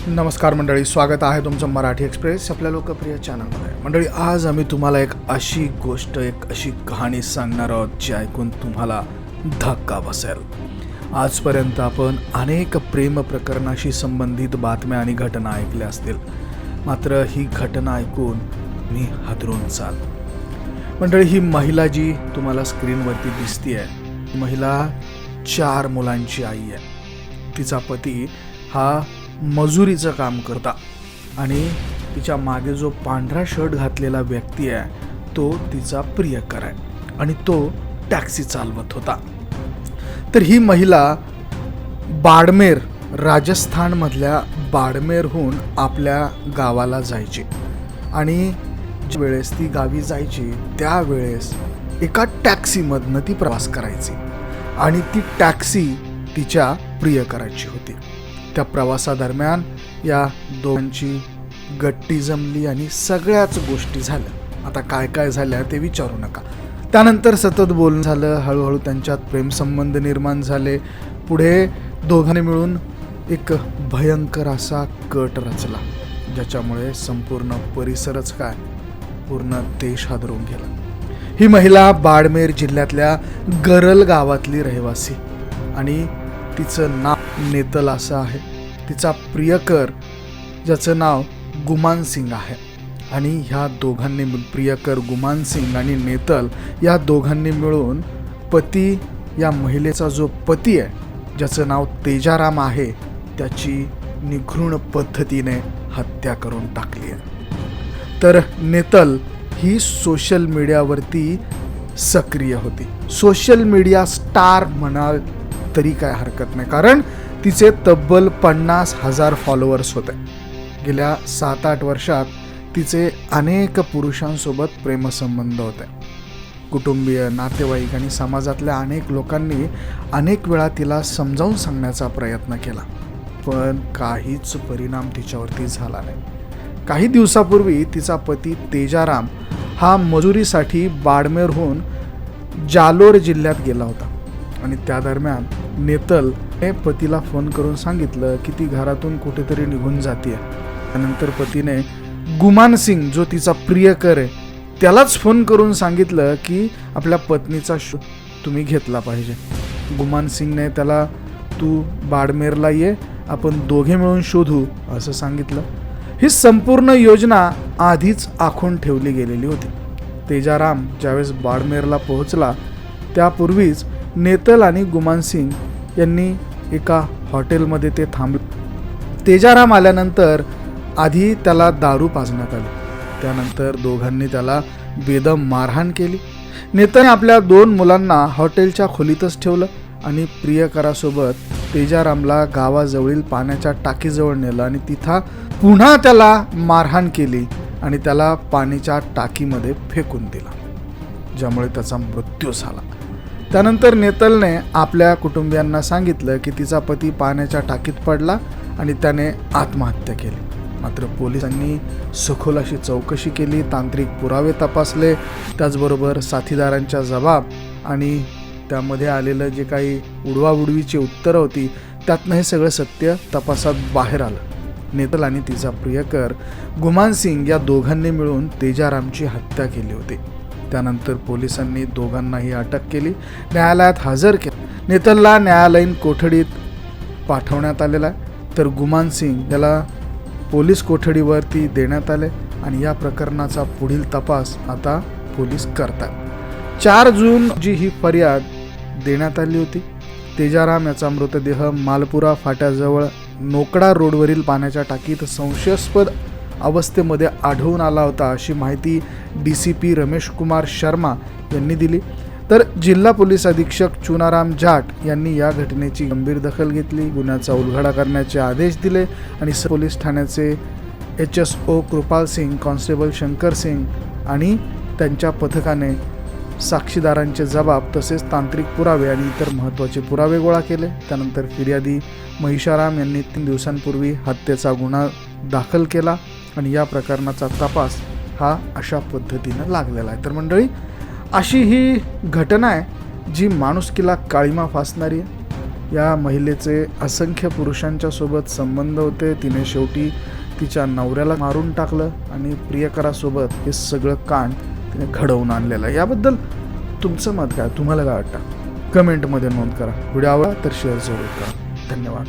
नमस्कार मंडळी, स्वागत आहे तुमचं मराठी एक्सप्रेस आपल्या लोकप्रिय चॅनलमध्ये. मंडळी, आज आम्ही तुम्हाला एक अशी कहाणी सांगणार आहोत जी ऐकून तुम्हाला धक्का बसेल. आजपर्यंत आपण अनेक प्रेम प्रकरणाशी संबंधित बातम्या आणि घटना ऐकल्या असतील, मात्र ही घटना ऐकून मी हादरून जाल. मंडळी, ही महिला जी तुम्हाला स्क्रीनवरती दिसते आहे, ही महिला 4 मुलांची आई आहे. तिचा पती हा मजुरीचं काम करता आणि तिच्या मागे जो पांढरा शर्ट घातलेला व्यक्ती आहे तो तिचा प्रियकर आहे आणि तो टॅक्सी चालवत होता. तर ही महिला बाडमेर, राजस्थानमधल्या बाडमेरहून आपल्या गावाला जायची आणि ज्या वेळेस ती गावी जायची त्यावेळेस एका टॅक्सीमधनं ती प्रवास करायची आणि ती टॅक्सी तिच्या प्रियकराची होती. त्या प्रवासादरम्यान या दोघांची गट्टी जमली आणि सगळ्याच गोष्टी झाल्या. आता काय काय झाल्या ते विचारू नका. त्यानंतर सतत बोलणं झालं, हळूहळू त्यांच्यात प्रेमसंबंध निर्माण झाले. पुढे दोघांनी मिळून एक भयंकर असा कट रचला, ज्याच्यामुळे संपूर्ण परिसरच काय, पूर्ण देश हादरून गेला. ही महिला बाडमेर जिल्ह्यातल्या गरल गावातली रहिवासी आणि तिचं नाव नेतल असं आहे. तिचा प्रियकर ज्याचं नाव गुमान सिंग आहे आणि ह्या दोघांनी प्रियकर गुमान सिंग आणि नेतल या दोघांनी मिळून पती, या महिलेचा जो पती आहे ज्याचं नाव तेजाराम आहे, त्याची निघृण पद्धतीने हत्या करून टाकली आहे. तर नेतल ही सोशल मीडियावरती सक्रिय होती. सोशल मीडिया स्टार म्हणाल तरी काय हरकत नाही, कारण तिचे तब्बल 50,000 फॉलोअर्स होते. गेल्या 7-8 वर्षात तिचे अनेक पुरुषांसोबत प्रेमसंबंध होते. कुटुंबीय, नातेवाईक आणि समाजातल्या अनेक लोकांनी अनेक वेळा तिला समजावून सांगण्याचा प्रयत्न केला, पण काहीच परिणाम तिच्यावरती झाला नाही. काही दिवसापूर्वी तिचा पती तेजाराम हा मजुरीसाठी बाडमेरहून जालोर जिल्ह्यात गेला होता आणि त्या दरम्यान नेतल हे पतीला फोन करून सांगितलं की ती घरातून कुठेतरी निघून जाते. त्यानंतर पतीने गुमान सिंग जो तिचा प्रियकर आहे त्यालाच फोन करून सांगितलं की आपल्या पत्नीचा शोध तुम्ही घेतला पाहिजे. गुमान सिंगने त्याला तू बाडमेरला ये, आपण दोघे मिळून शोधू असं सांगितलं. ही संपूर्ण योजना आधीच आखून ठेवली गेलेली होती. तेजाराम ज्यावेळेस बाडमेरला पोहोचला त्यापूर्वीच नेतल आणि गुमान सिंग यांनी एका हॉटेलमध्ये ते थांबले. तेजाराम आल्यानंतर आधी त्याला दारू पाजण्यात आली, त्यानंतर दोघांनी त्याला बेदम मारहाण केली. नेतलने आपल्या 2 मुलांना हॉटेलच्या खोलीतच ठेवलं आणि प्रियकरासोबत तेजारामला गावाजवळील पाण्याच्या टाकीजवळ नेलं आणि तिथं पुन्हा त्याला मारहाण केली आणि त्याला पाण्याच्या टाकीमध्ये फेकून दिला, ज्यामुळे त्याचा मृत्यू झाला. त्यानंतर नेतलने आपल्या कुटुंबियांना सांगितलं की तिचा पती पाण्याच्या टाकीत पडला आणि त्याने आत्महत्या केली. मात्र पोलिसांनी सखोल अशी चौकशी केली, तांत्रिक पुरावे तपासले, त्याचबरोबर साथीदारांच्या जबाब आणि त्यामध्ये आलेलं जे काही उडवाउडवीची उत्तरं होती त्यातनं हे सगळं सत्य तपासात बाहेर आलं. नेतल आणि तिचा प्रियकर गुमान सिंग या दोघांनी मिळून तेजारामची हत्या केली होती. त्यानंतर पोलिसांनी दोघांनाही अटक केली, न्यायालयात हजर केले. नेतलला न्यायालयीन कोठडीत पाठवण्यात आलेला आहे, तर गुमान सिंग याला पोलीस कोठडीवरती देण्यात आले आणि या प्रकरणाचा पुढील तपास आता पोलीस करतात. 4 जून जी ही फर्याद देण्यात आली होती. तेजाराम याचा मृतदेह मालपुरा फाट्याजवळ नोकडा रोडवरील पाण्याच्या टाकीत संशयास्पद अवस्थेमध्ये आढळून आला होता, अशी माहिती DCP रमेश कुमार शर्मा यांनी दिली. तर जिल्हा पोलीस अधीक्षक चुनाराम जाट यांनी या घटनेची गंभीर दखल घेतली, गुन्ह्याचा उलगडा करण्याचे आदेश दिले आणि पोलीस ठाण्याचे HSO कृपाल सिंग, कॉन्स्टेबल शंकर सिंग आणि त्यांच्या पथकाने साक्षीदारांचे जबाब तसेच तांत्रिक पुरावे आणि इतर महत्त्वाचे पुरावे गोळा केले. त्यानंतर फिर्यादी महिषाराम यांनी 3 दिवसांपूर्वी हत्येचा गुन्हा दाखल केला आणि या प्रकरणाचा तपास हा अशा पद्धतीनं लागलेला आहे. तर मंडळी, अशी ही घटना आहे जी माणुसकीला काळीमा फासणारी आहे. या महिलेचे असंख्य पुरुषांच्या सोबत संबंध होते. तिने शेवटी तिच्या नवऱ्याला मारून टाकलं आणि प्रियकरासोबत हे सगळं कांड तिने घडवून आणलेलं आहे. याबद्दल तुमचं मत काय? तुम्हाला काय वाटतं? कमेंटमध्ये नोंद करा. व्हिडिओ आवडला तर शेअर जरूर करा. धन्यवाद.